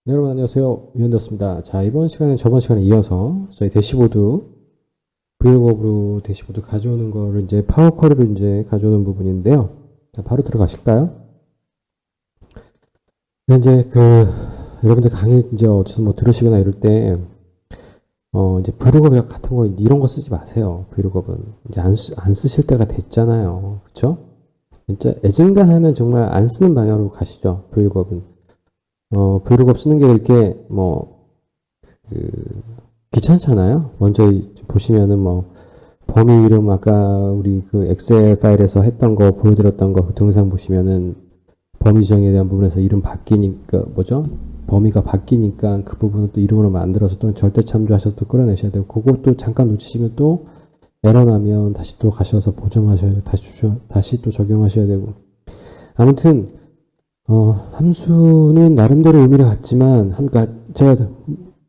네, 여러분 안녕하세요. 유현대였습니다. 자, 이번 시간은 저번 시간에 이어서 저희 대시보드, 브이로그로 대시보드 가져오는 거를 이제 파워 쿼리로 이제 가져오는 부분인데요. 자, 바로 들어가실까요? 이제 여러분들 강의 이제 어디서 뭐 들으시거나 이럴 때, 이제 브이로그 같은 거 이런 거 쓰지 마세요. 브이로그는. 이제 안 쓰실 때가 됐잖아요. 그쵸? 진짜 애증간하면 정말 안 쓰는 방향으로 가시죠. 브이로그는. 브이로그 쓰는 게 그렇게 귀찮잖아요. 먼저 보시면은 범위 이름 아까 우리 그 엑셀 파일에서 했던 거 보여드렸던 거 동영상 보시면은 범위 지정에 대한 부분에서 이름 바뀌니까 범위가 바뀌니까 그 부분은 또 이름으로 만들어서 또 절대 참조하셔서 또 끌어내셔야 되고, 그것도 잠깐 놓치시면 또 에러 나면 다시 또 가셔서 보정하셔야 되고, 다시 또 적용하셔야 되고. 아무튼 함수는 나름대로 의미를 갖지만, 그러니까 제가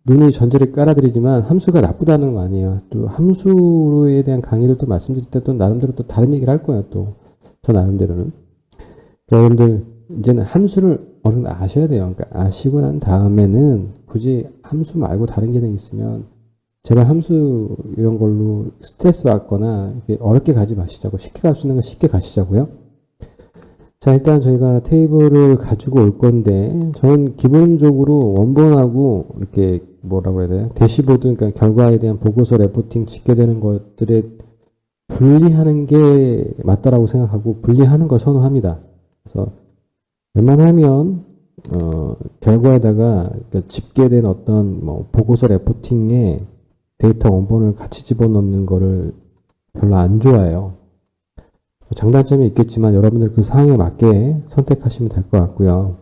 눈을 전제를 깔아드리지만 함수가 나쁘다는 거 아니에요. 또 함수에 대한 강의를 또 말씀드릴 때 또 나름대로 또 다른 얘기를 할 거예요. 또 저 나름대로는. 그러니까 여러분들 이제는 함수를 어느 정도 아셔야 돼요. 그러니까 아시고 난 다음에는 굳이 함수 말고 다른 기능이 있으면 제발 함수 이런 걸로 스트레스 받거나 이렇게 어렵게 가지 마시자고. 쉽게 갈 수 있는 건 쉽게 가시자고요. 자, 일단 저희가 테이블을 가지고 올 건데, 저는 기본적으로 원본하고 이렇게 뭐라고 해야 돼요? 대시보드, 그러니까 결과에 대한 보고서, 레포팅, 집계되는 것들에 분리하는 게 맞다라고 생각하고 분리하는 걸 선호합니다. 그래서 웬만하면 결과에다가 그러니까 집계된 어떤 보고서, 레포팅에 데이터 원본을 같이 집어넣는 거를 별로 안 좋아해요. 장단점이 있겠지만 여러분들 그 상황에 맞게 선택하시면 될 것 같고요.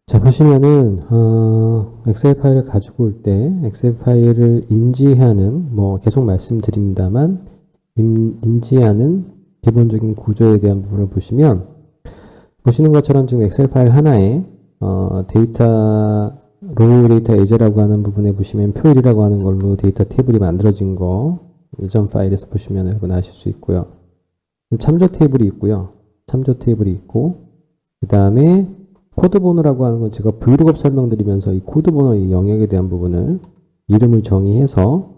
자, 보시면은 엑셀 파일을 가지고 올 때 엑셀 파일을 인지하는, 계속 말씀드립니다만 인지하는 기본적인 구조에 대한 부분을 보시는 것처럼 지금 엑셀 파일 하나에 데이터 로우 데이터 예제라고 하는 부분에 보시면 표일이라고 하는 걸로 데이터 테이블이 만들어진 거 예전 파일에서 보시면 여러분 아실 수 있고요. 참조 테이블이 있고요. 참조 테이블이 있고, 그 다음에 코드 번호라고 하는 건 제가 브이로그 설명드리면서 이 코드 번호 이 영역에 대한 부분을 이름을 정의해서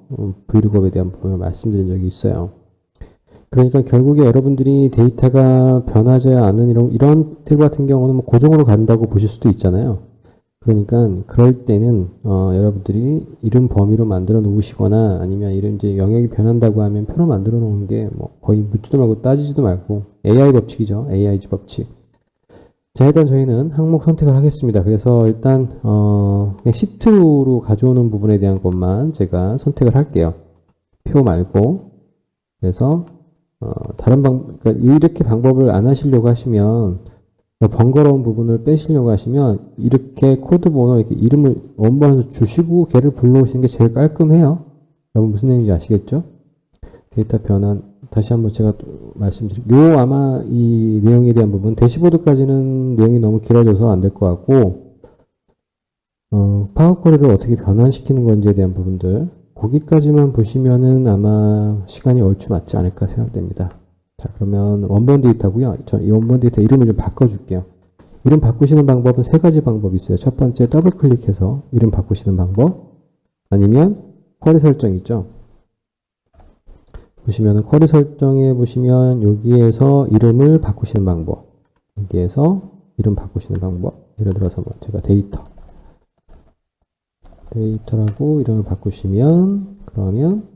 브이로그에 대한 부분을 말씀드린 적이 있어요. 그러니까 결국에 여러분들이 데이터가 변하지 않는 이런 테이블 같은 경우는 고정으로 간다고 보실 수도 있잖아요. 그러니까 그럴 때는 여러분들이 이름 범위로 만들어 놓으시거나, 아니면 이런 이제 영역이 변한다고 하면 표로 만들어 놓은 게 거의 묻지도 말고 따지지도 말고 AI 법칙이죠. AIG 법칙. 자, 일단 저희는 항목 선택을 하겠습니다. 그래서 일단 그냥 시트로 가져오는 부분에 대한 것만 제가 선택을 할게요. 표 말고. 그래서 그러니까 이렇게 방법을 안 하시려고 하시면, 번거로운 부분을 빼시려고 하시면 이렇게 코드 번호 이렇게 이름을 원본에서 주시고 걔를 불러오시는 게 제일 깔끔해요. 여러분 무슨 내용인지 아시겠죠? 데이터 변환 다시 한번 제가 말씀드릴게요. 아마 이 내용에 대한 부분 대시보드까지는 내용이 너무 길어져서 안 될 것 같고, 파워 쿼리를 어떻게 변환시키는 건지에 대한 부분들 거기까지만 보시면은 아마 시간이 얼추 맞지 않을까 생각됩니다. 자, 그러면 원본 데이터고요. 이 원본 데이터 이름을 좀 바꿔줄게요. 이름 바꾸시는 방법은 세 가지 방법이 있어요. 첫 번째, 더블 클릭해서 이름 바꾸시는 방법. 아니면 쿼리 설정 있죠. 보시면은 쿼리 설정에 보시면 여기에서 이름을 바꾸시는 방법. 여기에서 이름 바꾸시는 방법. 예를 들어서 제가 데이터라고 이름을 바꾸시면, 그러면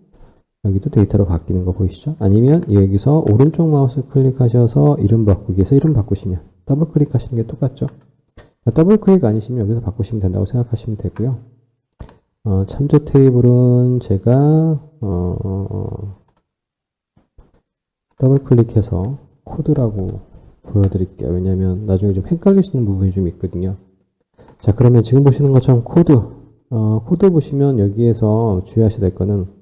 여기도 데이터로 바뀌는 거 보이시죠? 아니면 여기서 오른쪽 마우스 클릭하셔서 이름 바꾸기에서 이름 바꾸시면 더블 클릭하시는 게 똑같죠? 더블 클릭 아니시면 여기서 바꾸시면 된다고 생각하시면 되고요. 참조 테이블은 제가 더블 클릭해서 코드라고 보여드릴게요. 왜냐면 나중에 좀 헷갈릴 수 있는 부분이 좀 있거든요. 자, 그러면 지금 보시는 것처럼 코드 보시면 여기에서 주의하셔야 될 거는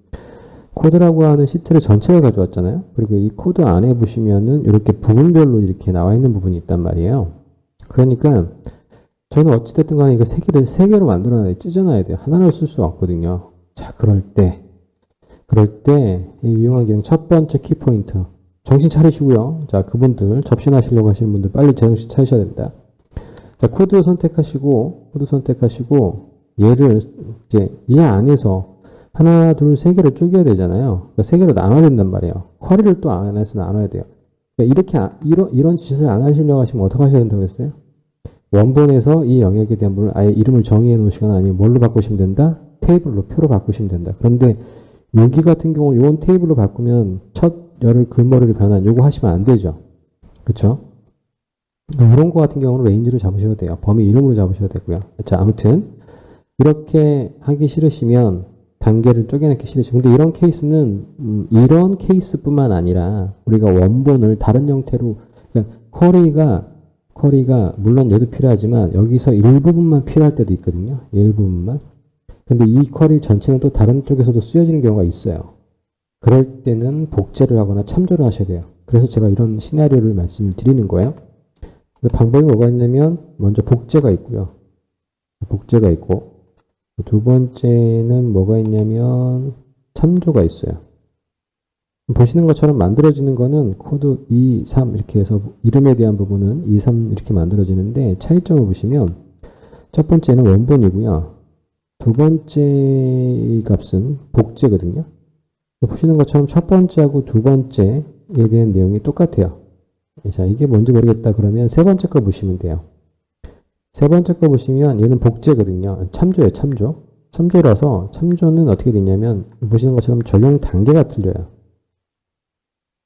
코드라고 하는 시트를 전체를 가져왔잖아요. 그리고 이 코드 안에 보시면은 이렇게 부분별로 이렇게 나와 있는 부분이 있단 말이에요. 그러니까 저는 어찌됐든 간에 이거 세 개로 만들어놔야 찢어놔야 돼요. 하나를 쓸 수 없거든요. 자, 그럴 때 이 유용한 기능 첫 번째 키포인트 정신 차리시고요. 자, 그분들 접신하시려고 하시는 분들 빨리 정신 차리셔야 됩니다. 자, 코드 선택하시고, 얘를 이제 이 안에서 하나, 둘, 세 개를 쪼개야 되잖아요. 그러니까 세 개로 나눠야 된단 말이에요. 쿼리를 또 안에서 나눠야 돼요. 그러니까 이렇게, 이런 짓을 안 하시려고 하시면 어떻게 하셔야 된다고 그랬어요? 원본에서 이 영역에 대한 부분을 아예 이름을 정의해 놓으시거나 아니면 뭘로 바꾸시면 된다? 테이블로, 표로 바꾸시면 된다. 그런데 여기 같은 경우는 이건 테이블로 바꾸면 첫 열을 글머리를 변환, 요거 하시면 안 되죠. 그쵸? 이런 거 같은 경우는 레인지로 잡으셔도 돼요. 범위 이름으로 잡으셔도 되고요. 자, 아무튼 이렇게 하기 싫으시면 단계를 쪼개놓기 싫으시면 근데 이런 케이스는 이런 케이스뿐만 아니라 우리가 원본을 다른 형태로 그러니까 쿼리가 물론 얘도 필요하지만 여기서 일부분만 필요할 때도 있거든요. 일부분만. 근데 이 쿼리 전체는 또 다른 쪽에서도 쓰여지는 경우가 있어요. 그럴 때는 복제를 하거나 참조를 하셔야 돼요. 그래서 제가 이런 시나리오를 말씀을 드리는 거예요. 방법이 뭐가 있냐면 먼저 복제가 있고요. 복제가 있고 두 번째는 뭐가 있냐면 참조가 있어요. 보시는 것처럼 만들어지는 거는 코드 2, 3 이렇게 해서 이름에 대한 부분은 2, 3 이렇게 만들어지는데 차이점을 보시면 첫 번째는 원본이고요. 두 번째 값은 복제거든요. 보시는 것처럼 첫 번째하고 두 번째에 대한 내용이 똑같아요. 자, 이게 뭔지 모르겠다 그러면 세 번째 거 보시면 돼요. 세 번째 거 보시면 얘는 복제거든요. 참조예요, 참조. 참조라서 참조는 어떻게 되냐면 보시는 것처럼 적용 단계가 틀려요.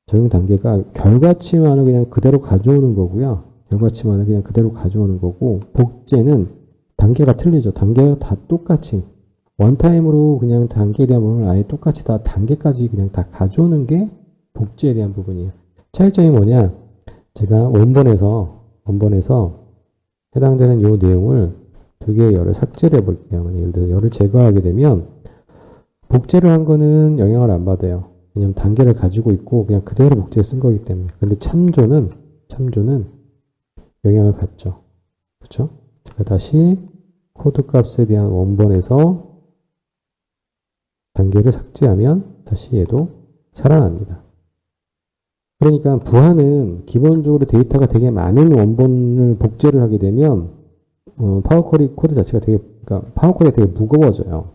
적용 단계가 결과치만을 그냥 그대로 가져오는 거고요. 결과치만을 그냥 그대로 가져오는 거고 복제는 단계가 틀리죠. 단계가 다 똑같이 원타임으로 그냥 단계에 대한 부분을 아예 똑같이 다 단계까지 그냥 다 가져오는 게 복제에 대한 부분이에요. 차이점이 뭐냐? 제가 원본에서 해당되는 요 내용을 두 개의 열을 삭제를 해볼게요. 예를 들어 열을 제거하게 되면 복제를 한 거는 영향을 안 받아요. 왜냐면 단계를 가지고 있고 그냥 그대로 복제에 쓴 거기 때문에. 근데 참조는 영향을 받죠. 그렇죠? 제가 다시 코드 값에 대한 원본에서 단계를 삭제하면 다시 얘도 살아납니다. 그러니까 부하는 기본적으로 데이터가 되게 많은 원본을 복제를 하게 되면 파워쿼리 코드 자체가 그러니까 파워쿼리가 되게 무거워져요.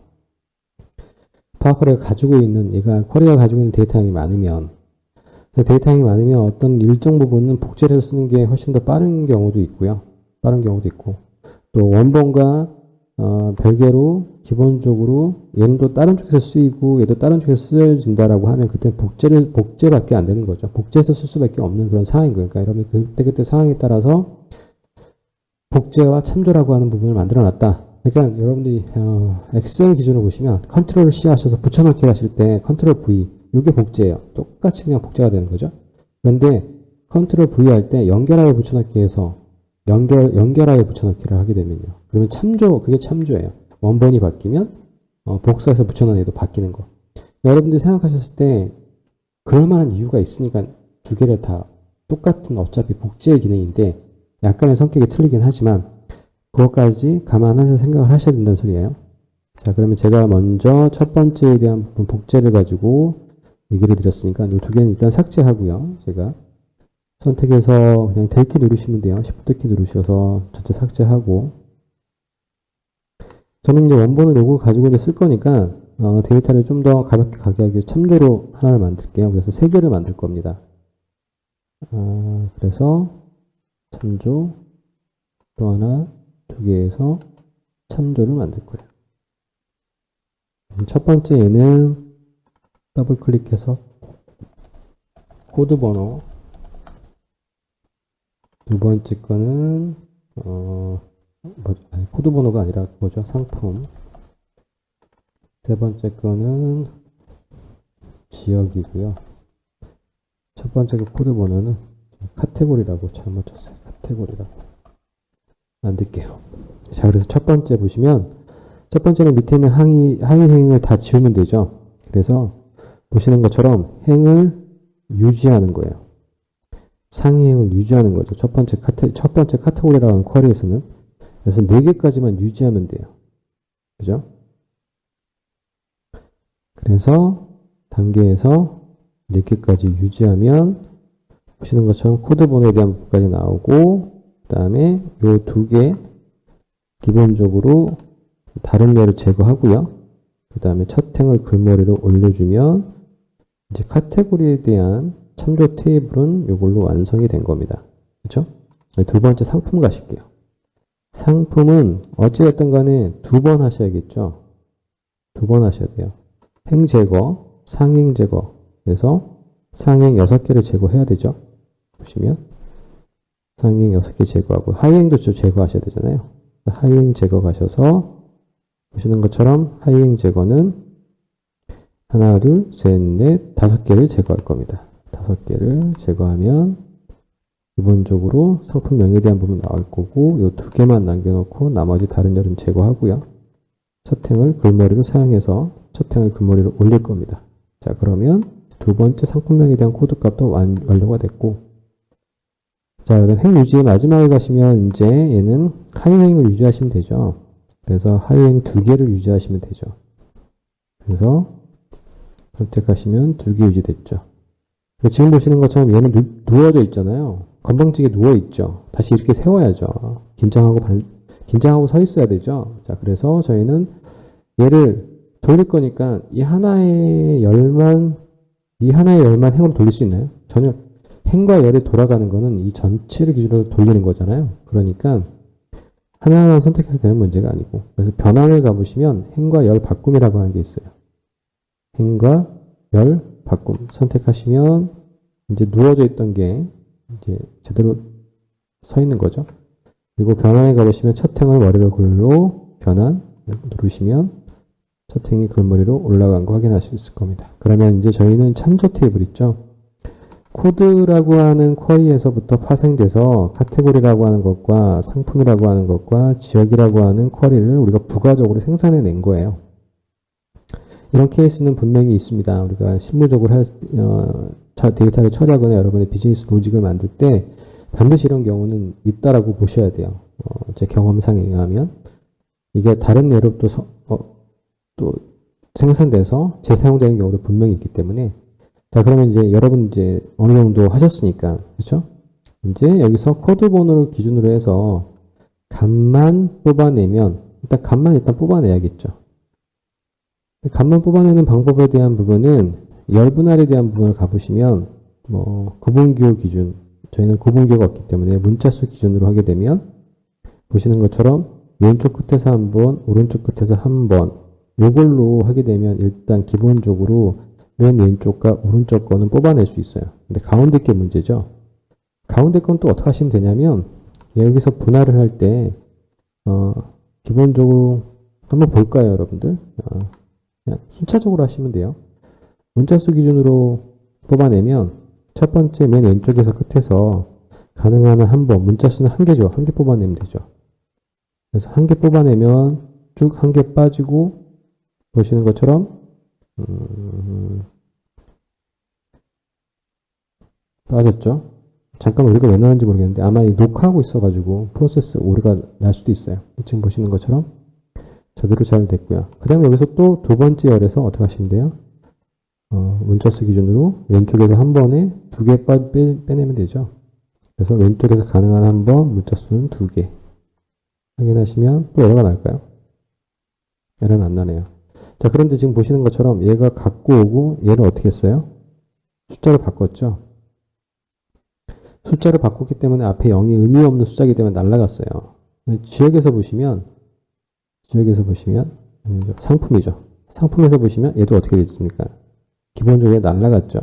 파워쿼리가 가지고 있는 쿼리가 가지고 있는 데이터량이 많으면 데이터량이 많으면 어떤 일정 부분은 복제를 해서 쓰는 게 훨씬 더 빠른 경우도 있고요. 빠른 경우도 있고 또 원본과 별개로 기본적으로 얘는 또 다른 쪽에서 쓰이고 얘도 다른 쪽에서 쓰여진다라고 하면 그때 복제밖에 안 되는 거죠. 복제해서 쓸 수밖에 없는 그런 상황인 거예요. 그러니까 여러분이 그때 상황에 따라서 복제와 참조라고 하는 부분을 만들어 놨다. 그러니까 여러분들이 엑셀 기준으로 보시면 컨트롤 C 하셔서 붙여넣기를 하실 때 컨트롤 V 이게 복제예요. 똑같이 그냥 복제가 되는 거죠. 그런데 컨트롤 V 할 때 연결하여 붙여넣기해서 연결하여 붙여넣기를 하게 되면요. 그러면 그게 참조예요. 원본이 바뀌면 복사해서 붙여넣은 애도 바뀌는 거. 여러분들이 생각하셨을 때 그럴 만한 이유가 있으니까 두 개를 다 똑같은 어차피 복제의 기능인데 약간의 성격이 틀리긴 하지만 그것까지 감안해서 생각을 하셔야 된다는 소리예요. 자, 그러면 제가 먼저 첫 번째에 대한 부분 복제를 가지고 얘기를 드렸으니까 이 두 개는 일단 삭제하고요. 제가 선택해서 그냥 델키 누르시면 돼요. Shift 키 누르셔서 전체 삭제하고 저는 이제 원본을 요걸 가지고 이제 쓸 거니까 데이터를 좀 더 가볍게 가게 하기 위해 참조로 하나를 만들게요. 그래서 세 개를 만들 겁니다. 그래서 참조 또 하나 두 개에서 참조를 만들 거예요. 첫 번째 얘는 더블 클릭해서 코드 번호 두 번째 거는 코드 번호가 아니라 뭐죠? 상품. 세 번째 거는 지역이고요. 첫 번째 그 코드 번호는 카테고리라고 잘못 쳤어요. 카테고리라고 만들게요. 자, 그래서 첫 번째 보시면 첫 번째는 밑에 있는 하위 행을 다 지우면 되죠. 그래서 보시는 것처럼 행을 유지하는 거예요. 상위 행을 유지하는 거죠. 첫 번째 카테고리라는 쿼리에서는. 그래서 4개까지만 유지하면 돼요. 그죠? 그래서 단계에서 4개까지 유지하면 보시는 것처럼 코드 번호에 대한 부분까지 나오고 그 다음에 요 두 개 기본적으로 다른 열을 제거하고요. 그 다음에 첫 행을 글머리로 올려주면 이제 카테고리에 대한 참조 테이블은 이걸로 완성이 된 겁니다. 그렇죠? 두 번째 상품 가실게요. 상품은 어찌됐든 간에 두 번 하셔야겠죠. 두 번 하셔야 돼요. 행 제거, 상행 제거. 그래서 상행 6개를 제거해야 되죠. 보시면 상행 6개 제거하고 하이행도 제거하셔야 되잖아요. 하이행 제거 가셔서 보시는 것처럼 하이행 제거는 하나, 둘, 셋, 넷, 5개를 제거할 겁니다. 5개를 제거하면 기본적으로 상품명에 대한 부분 나올 거고 이 두 개만 남겨놓고 나머지 다른 열은 제거하고요. 첫 행을 글머리로 사용해서 첫 행을 글머리로 올릴 겁니다. 자, 그러면 두 번째 상품명에 대한 코드 값도 완료가 됐고, 자, 그다음 행 유지의 마지막을 가시면 이제 얘는 하이행을 유지하시면 되죠. 그래서 하이행 2개를 유지하시면 되죠. 그래서 선택하시면 2개 유지됐죠. 지금 보시는 것처럼 얘는 누워져 있잖아요. 건방지게 누워있죠. 다시 이렇게 세워야죠. 긴장하고 서 있어야 되죠. 자, 그래서 저희는 얘를 돌릴 거니까 이 하나의 열만 행으로 돌릴 수 있나요? 전혀. 행과 열이 돌아가는 거는 이 전체를 기준으로 돌리는 거잖아요. 그러니까 하나하나 선택해서 되는 문제가 아니고, 그래서 변환을 가보시면 행과 열 바꿈이라고 하는 게 있어요. 행과 열 바꿈 선택하시면 이제 누워져 있던 게 이제 제대로 서 있는 거죠. 그리고 변환에 가보시면 첫 행을 머리로 글로 변환 누르시면 첫 행이 글머리로 올라간 거 확인할 수 있을 겁니다. 그러면 이제 저희는 참조 테이블 있죠. 코드라고 하는 쿼리에서부터 파생돼서 카테고리라고 하는 것과 상품이라고 하는 것과 지역이라고 하는 쿼리를 우리가 부가적으로 생산해 낸 거예요. 이런 케이스는 분명히 있습니다. 우리가 실무적으로 데이터를 처리하거나 여러분의 비즈니스 로직을 만들 때 반드시 이런 경우는 있다라고 보셔야 돼요. 제 경험상에 의하면 이게 다른 예로 또 생산돼서 재사용되는 경우도 분명히 있기 때문에, 자, 그러면 이제 여러분 이제 어느 정도 하셨으니까, 그렇죠? 이제 여기서 코드 번호를 기준으로 해서 값만 뽑아내면 값만 일단 뽑아내야겠죠. 값만 뽑아내는 방법에 대한 부분은 열분할에 대한 부분을 가보시면 구분기호 기준, 저희는 구분기호가 없기 때문에 문자수 기준으로 하게 되면 보시는 것처럼 왼쪽 끝에서 한 번, 오른쪽 끝에서 한 번, 요걸로 하게 되면 일단 기본적으로 맨 왼쪽과 오른쪽 거는 뽑아낼 수 있어요. 근데 가운데 게 문제죠. 가운데 건 또 어떻게 하시면 되냐면 여기서 분할을 할 때 기본적으로 한번 볼까요, 여러분들? 그냥 순차적으로 하시면 돼요. 문자수 기준으로 뽑아내면 첫 번째 맨 왼쪽에서 끝에서 가능한 한 번, 문자수는 한 개죠. 한 개 뽑아내면 되죠. 그래서 한 개 뽑아내면 쭉 한 개 빠지고 보시는 것처럼 빠졌죠. 잠깐 오류가 왜 나는지 모르겠는데 아마 녹화하고 있어가지고 프로세스 오류가 날 수도 있어요. 지금 보시는 것처럼 제대로 잘 됐고요. 그 다음에 여기서 또 두 번째 열에서 어떻게 하시면 돼요? 문자수 기준으로 왼쪽에서 한 번에 2개 빼내면 되죠. 그래서 왼쪽에서 가능한 한 번, 문자수는 2개 확인하시면 또 에러가 날까요? 에러는 안 나네요. 자, 그런데 지금 보시는 것처럼 얘가 갖고 오고 얘를 어떻게 했어요? 숫자로 바꿨죠. 숫자를 바꿨기 때문에 앞에 0이 의미 없는 숫자이기 때문에 날라갔어요. 지역에서 보시면 상품이죠. 상품에서 보시면 얘도 어떻게 됐습니까? 기본적으로 날라갔죠.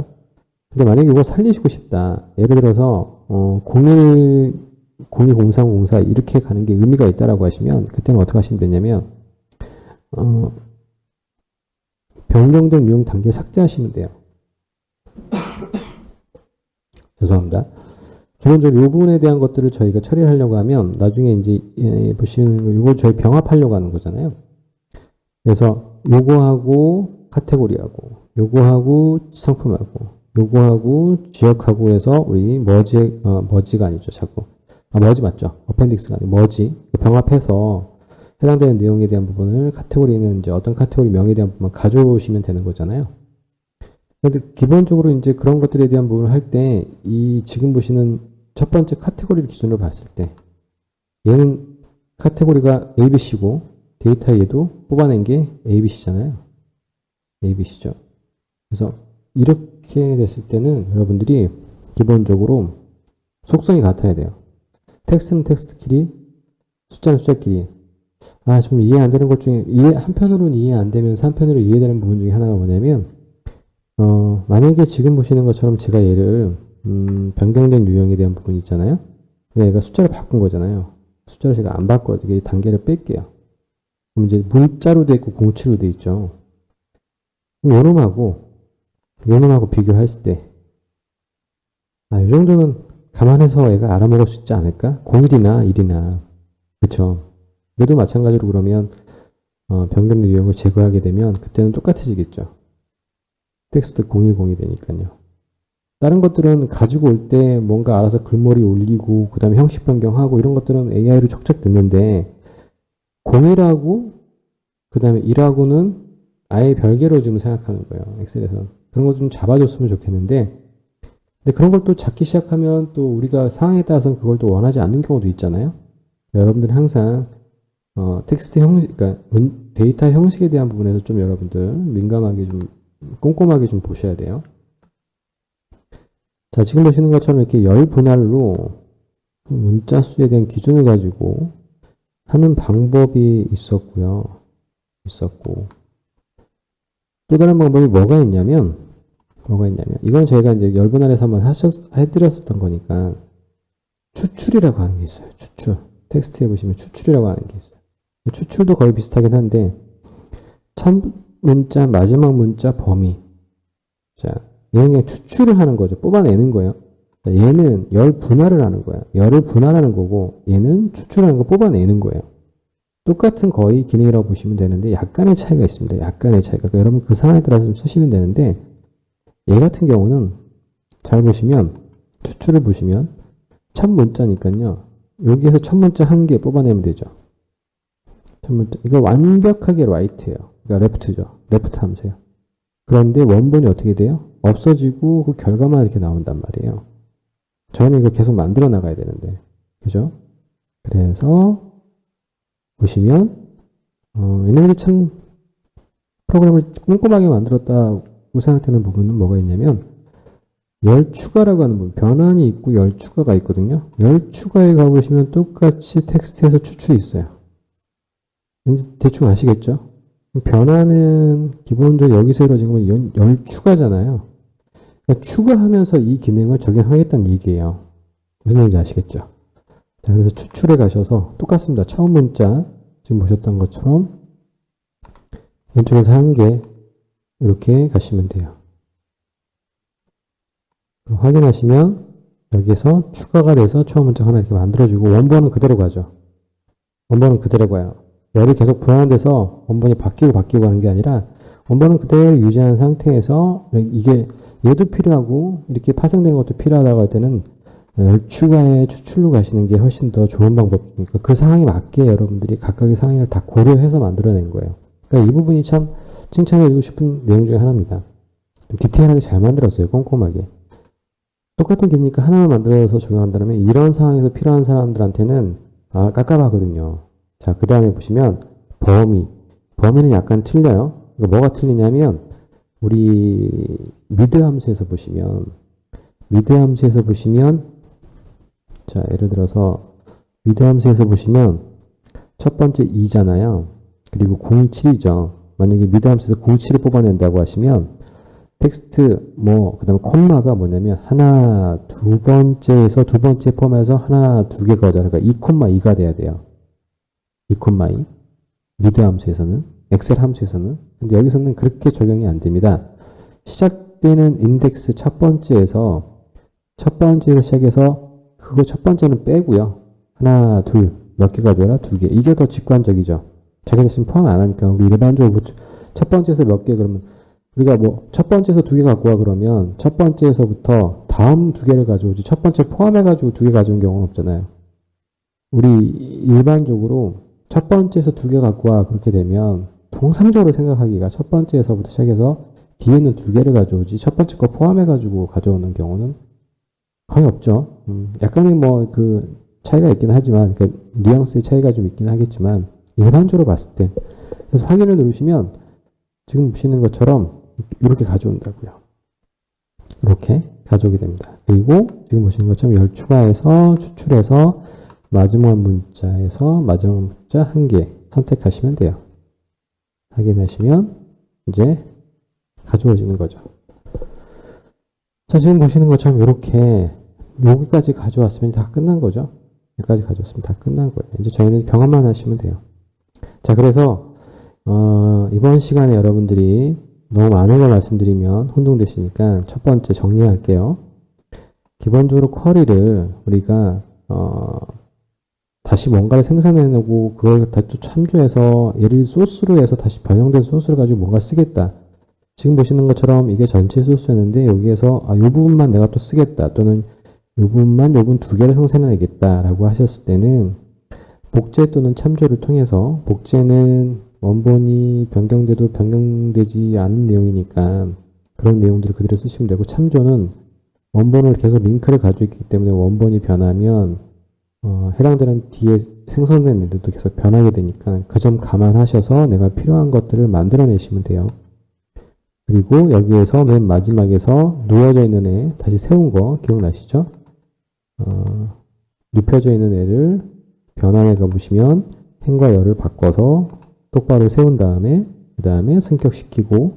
근데 만약에 이걸 살리시고 싶다. 예를 들어서 020304 이렇게 가는 게 의미가 있다라고 하시면 그때는 어떻게 하시면 되냐면 변경된 유형 단계 삭제하시면 돼요. 죄송합니다. 기본적으로 이 부분에 대한 것들을 저희가 처리하려고 하면 나중에 이제 보시는 이걸 저희 병합하려고 하는 거잖아요. 그래서 요거하고 카테고리하고 요거하고 상품하고 요거하고 지역하고 해서 우리 머지가 아니죠. 자꾸 머지 맞죠? 어펜딕스가 아니고 머지 병합해서 해당되는 내용에 대한 부분을 카테고리는 이제 어떤 카테고리 명에 대한 부분만 가져오시면 되는 거잖아요. 근데 기본적으로 이제 그런 것들에 대한 부분을 할 때 이 지금 보시는 첫 번째 카테고리를 기준으로 봤을 때 얘는 카테고리가 ABC고 데이터 얘도 뽑아낸 게 ABC잖아요. ABC죠. 그래서 이렇게 됐을 때는 여러분들이 기본적으로 속성이 같아야 돼요. 텍스트는 텍스트끼리, 숫자는 숫자끼리. 좀 이해 안 되는 것 중에, 한편으로는 이해 안 되면서 한편으로 이해되는 부분 중에 하나가 뭐냐면, 만약에 지금 보시는 것처럼 제가 얘를, 변경된 유형에 대한 부분이 있잖아요. 얘가 숫자를 바꾼 거잖아요. 숫자를 제가 안 바꿔도 이 단계를 뺄게요. 그럼 이제 문자로 돼 있고 공치로 돼 있죠. 요놈하고 비교했을 때, 이 정도는 감안해서 얘가 알아먹을 수 있지 않을까? 01이나 1이나. 그쵸? 얘도 마찬가지로 그러면, 변경된 유형을 제거하게 되면 그때는 똑같아지겠죠. 텍스트 010이 되니까요. 다른 것들은 가지고 올 때 뭔가 알아서 글머리 올리고, 그 다음에 형식 변경하고 이런 것들은 AI로 척척 듣는데, 0이라고, 그 다음에 1하고는 아예 별개로 좀 생각하는 거예요. 엑셀에서. 그런 거 좀 잡아줬으면 좋겠는데, 근데 그런 걸 또 잡기 시작하면 또 우리가 상황에 따라서는 그걸 또 원하지 않는 경우도 있잖아요. 여러분들은 항상, 텍스트 형식, 그러니까 데이터 형식에 대한 부분에서 좀 여러분들 민감하게 좀, 꼼꼼하게 좀 보셔야 돼요. 자, 지금 보시는 것처럼 이렇게 열 분할로 문자 수에 대한 기준을 가지고 하는 방법이 있었고, 또 다른 방법이 뭐가 있냐면, 이건 저희가 이제 열 분할에서 한번 해드렸었던 거니까, 추출이라고 하는 게 있어요. 추출. 텍스트에 보시면 추출이라고 하는 게 있어요. 추출도 거의 비슷하긴 한데, 첫 문자, 마지막 문자 범위. 자, 얘는 그냥 추출을 하는 거죠. 뽑아내는 거예요. 자, 얘는 열 분할을 하는 거야. 열을 분할하는 거고, 얘는 추출하는 거 뽑아내는 거예요. 똑같은 거의 기능이라고 보시면 되는데, 약간의 차이가 있습니다. 약간의 차이가. 그러니까 여러분 그 상황에 따라서 좀 쓰시면 되는데, 얘 같은 경우는 잘 보시면, 추출을 보시면, 첫 문자니까요. 여기에서 첫 문자 한 개 뽑아내면 되죠. 첫 문자. 이거 완벽하게 right예요. 그러니까 left죠. left 함수예요. 그런데 원본이 어떻게 돼요? 없어지고 그 결과만 이렇게 나온단 말이에요. 저희는 이거 계속 만들어 나가야 되는데. 그죠? 그래서 보시면 얘네들이 참 프로그램을 꼼꼼하게 만들었다고 생각되는 부분은 뭐가 있냐면 열 추가라고 하는 부분, 변환이 있고 열 추가가 있거든요. 열 추가에 가보시면 똑같이 텍스트에서 추출이 있어요. 대충 아시겠죠? 변환은 기본적으로 여기서 이루어진 건 열 추가잖아요. 그러니까 추가하면서 이 기능을 적용하겠다는 얘기예요. 무슨 얘기인지 아시겠죠? 자, 그래서 추출에 가셔서 똑같습니다. 처음 문자 지금 보셨던 것처럼 왼쪽에서 한 개 이렇게 가시면 돼요. 확인하시면 여기에서 추가가 돼서 처음 문자 하나 이렇게 만들어주고 원본은 그대로 가죠. 원본은 그대로 가요. 열이 계속 분할돼서 원본이 바뀌고 가는 게 아니라 원본은 그대로 유지한 상태에서 이게 얘도 필요하고 이렇게 파생되는 것도 필요하다고 할 때는 열 추가에 추출로 가시는 게 훨씬 더 좋은 방법이니까 그 상황에 맞게 여러분들이 각각의 상황을 다 고려해서 만들어낸 거예요. 그러니까 이 부분이 참 칭찬해주고 싶은 내용 중에 하나입니다. 디테일하게 잘 만들었어요. 꼼꼼하게. 똑같은 기니까 하나만 만들어서 적용한다면 이런 상황에서 필요한 사람들한테는 깝깝하거든요. 자, 그 다음에 보시면 범위는 약간 틀려요. 뭐가 틀리냐면 우리 미드 함수에서 보시면 자, 예를 들어서 미드 함수에서 보시면 첫 번째 2잖아요. 그리고 07이죠. 만약에 미드 함수에서 07을 뽑아낸다고 하시면 텍스트 그 다음에 콤마가 뭐냐면 하나 두 번째에서 두 번째 포함해서 하나 두 개가 오잖아요. 그러니까 2,2가 돼야 돼요. 2,2 미드 함수에서는 엑셀 함수에서는 근데 여기서는 그렇게 적용이 안 됩니다. 시작되는 인덱스 첫 번째에서 시작해서 그거 첫 번째는 빼고요. 하나 둘 몇 개 가져와라? 두 개. 이게 더 직관적이죠. 자기 자신 포함 안 하니까 우리 일반적으로 첫 번째에서 몇 개 그러면 우리가 첫 번째에서 두 개 갖고 와 그러면 첫 번째에서부터 다음 두 개를 가져오지 첫 번째 포함해가지고 두 개 가져온 경우는 없잖아요. 우리 일반적으로 첫 번째에서 두 개 갖고 와 그렇게 되면 통상적으로 생각하기가 첫 번째에서부터 시작해서 뒤에는 두 개를 가져오지 첫 번째 거 포함해가지고 가져오는 경우는 거의 없죠. 약간의 차이가 있긴 하지만, 그러니까 뉘앙스의 차이가 좀 있긴 하겠지만, 일반적으로 봤을 때. 그래서 확인을 누르시면, 지금 보시는 것처럼 이렇게 가져온다고요. 이렇게 가져오게 됩니다. 그리고 지금 보시는 것처럼 열 추가해서 추출해서 마지막 문자에서 마지막 문자 한 개 선택하시면 돼요. 확인하시면 이제 가져오지는 거죠. 자, 지금 보시는 것처럼 이렇게 여기까지 가져왔으면 다 끝난 거죠. 여기까지 가져왔으면 다 끝난 거예요. 이제 저희는 병합만 하시면 돼요. 자, 그래서 이번 시간에 여러분들이 너무 많은 걸 말씀드리면 혼동되시니까 첫 번째 정리할게요. 기본적으로 쿼리를 우리가 다시 뭔가를 생산해내고 그걸 다시 또 참조해서 얘를 소스로 해서 다시 변형된 소스를 가지고 뭔가를 쓰겠다. 지금 보시는 것처럼 이게 전체 소스였는데 여기에서 이 부분만 내가 또 쓰겠다. 또는 이 부분만 요 부분 두 개를 생산해내겠다라고 하셨을 때는 복제 또는 참조를 통해서 복제는 원본이 변경돼도 변경되지 않은 내용이니까 그런 내용들을 그대로 쓰시면 되고 참조는 원본을 계속 링크를 가지고 있기 때문에 원본이 변하면 해당되는 뒤에 생성된 애들도 계속 변하게 되니까 그 점 감안하셔서 내가 필요한 것들을 만들어내시면 돼요. 그리고 여기에서 맨 마지막에서 누워져 있는 애 다시 세운 거 기억나시죠? 눕혀져 있는 애를 변환해 가보시면 행과 열을 바꿔서 똑바로 세운 다음에 그 다음에 승격시키고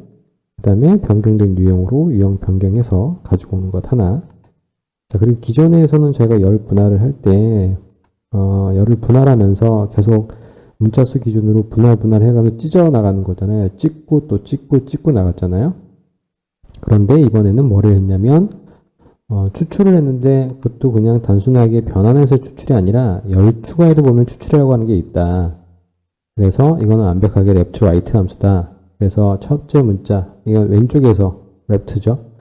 그 다음에 변경된 유형으로 유형 변경해서 가지고 오는 것 하나. 자, 그리고 기존에서는 저희가 열 분할을 할 때 열을 분할하면서 계속 문자수 기준으로 분할해가면서 찢어 나가는 거잖아요. 찍고 또 찍고 나갔잖아요. 그런데 이번에는 뭐를 했냐면 추출을 했는데 그것도 그냥 단순하게 변환해서 추출이 아니라 열 추가해도 보면 추출이라고 하는 게 있다. 그래서 이거는 완벽하게 left right 함수다. 그래서 첫째 문자 이건 왼쪽에서 left죠.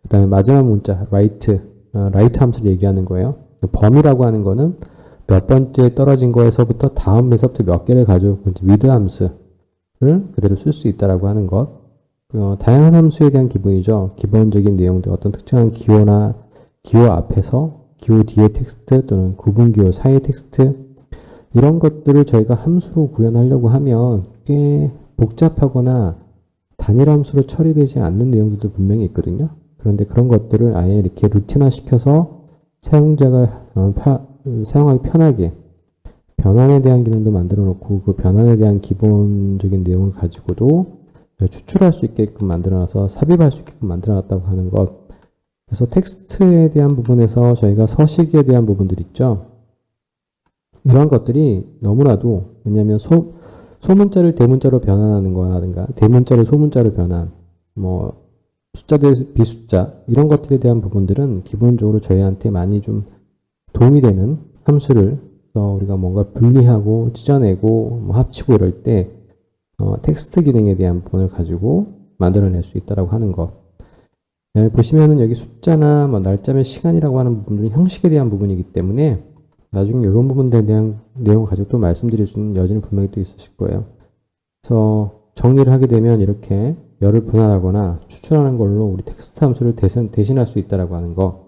그 다음에 마지막 문자 right 함수를 얘기하는 거예요. 범위라고 하는 거는 몇 번째 떨어진 거에서부터 다음 에서부터 몇 개를 가져오고 with 함수를 그대로 쓸 수 있다라고 하는 것. 다양한 함수에 대한 기본이죠. 기본적인 내용들 어떤 특정한 기호나 기호 앞에서 기호 뒤에 텍스트 또는 구분 기호 사이의 텍스트 이런 것들을 저희가 함수로 구현하려고 하면 꽤 복잡하거나 단일 함수로 처리되지 않는 내용들도 분명히 있거든요. 그런데 그런 것들을 아예 이렇게 루틴화 시켜서 사용자가 사용하기 편하게 변환에 대한 기능도 만들어 놓고 그 변환에 대한 기본적인 내용을 가지고도 추출할 수 있게끔 만들어 놔서 삽입할 수 있게끔 만들어 놨다고 하는 것. 그래서 텍스트에 대한 부분에서 저희가 서식에 대한 부분들 있죠. 이런 것들이 너무나도 왜냐하면 소문자를 대문자로 변환하는 거라든가 대문자를 소문자로 변환 숫자 대 비숫자 이런 것들에 대한 부분들은 기본적으로 저희한테 많이 좀 도움이 되는 함수를 우리가 뭔가 분리하고 찢어내고 합치고 이럴 때 텍스트 기능에 대한 부분을 가지고 만들어낼 수 있다고 하는 것. 보시면은 여기 숫자나 날짜별 시간이라고 하는 부분들은 형식에 대한 부분이기 때문에 나중에 이런 부분들에 대한 내용을 가지고 또 말씀드릴 수 있는 여지는 분명히 또 있으실 거예요. 그래서 정리를 하게 되면 이렇게 열을 분할하거나 추출하는 걸로 우리 텍스트 함수를 대신할 수 있다고 하는 거.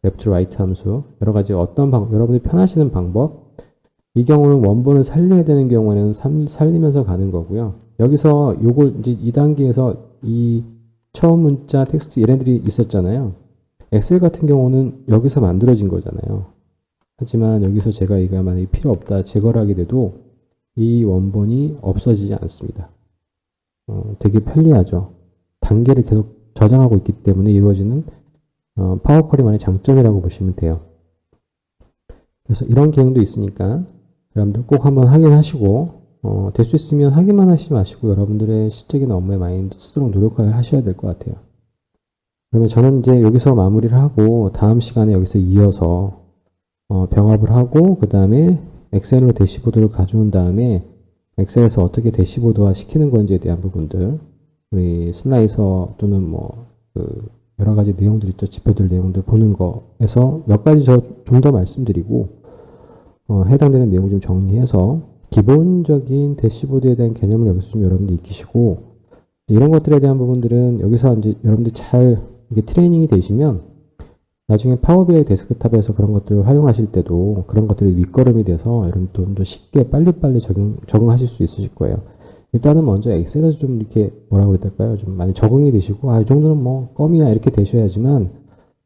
left, right 함수. 여러 가지 어떤 여러분들이 편하시는 방법. 이 경우는 원본을 살려야 되는 경우에는 살리면서 가는 거고요. 여기서 요걸 이제 2단계에서 이 처음 문자 텍스트 얘네들이 있었잖아요. 엑셀 같은 경우는 여기서 만들어진 거잖아요. 하지만 여기서 제가 이거 만약에 필요 없다 제거를 하게 돼도 이 원본이 없어지지 않습니다. 되게 편리하죠. 단계를 계속 저장하고 있기 때문에 이루어지는 파워쿼리만의 장점이라고 보시면 돼요. 그래서 이런 기능도 있으니까 여러분들 꼭 한번 확인하시고 될 수 있으면 확인만 하시지 마시고 여러분들의 실적인 업무에 많이 쓰도록 노력을 하셔야 될 것 같아요. 그러면 저는 이제 여기서 마무리를 하고 다음 시간에 여기서 이어서 병합을 하고 그 다음에 엑셀로 대시보드를 가져온 다음에 엑셀에서 어떻게 대시보드화 시키는 건지에 대한 부분들 우리 슬라이서 또는 여러 가지 내용들 있죠. 지표들 내용들 보는 거에서 몇 가지 좀 더 말씀드리고 해당되는 내용을 좀 정리해서 기본적인 대시보드에 대한 개념을 여기서 좀 여러분들이 익히시고 이런 것들에 대한 부분들은 여기서 이제 여러분들이 잘 이게 트레이닝이 되시면 나중에 파워비아이 데스크탑에서 그런 것들을 활용하실 때도 그런 것들이 밑거름이 돼서 여러분도 쉽게 빨리빨리 적응하실 수 있으실 거예요. 일단은 먼저 엑셀에서 좀 이렇게 뭐라고 그래야 될까요? 좀 많이 적응이 되시고, 이 정도는 뭐 껌이야 이렇게 되셔야지만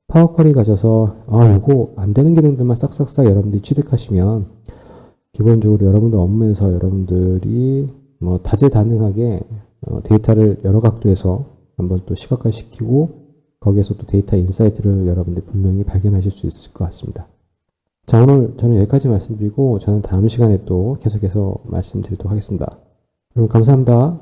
파워쿼리 가셔서 요거 안 되는 기능들만 싹싹싹 여러분들이 취득하시면 기본적으로 여러분들 업무에서 여러분들이 뭐 다재다능하게 데이터를 여러 각도에서 한번 또 시각화시키고 거기에서 또 데이터 인사이트를 여러분들 분명히 발견하실 수 있을 것 같습니다. 자, 오늘 저는 여기까지 말씀드리고 저는 다음 시간에 또 계속해서 말씀드리도록 하겠습니다. 여러분 감사합니다.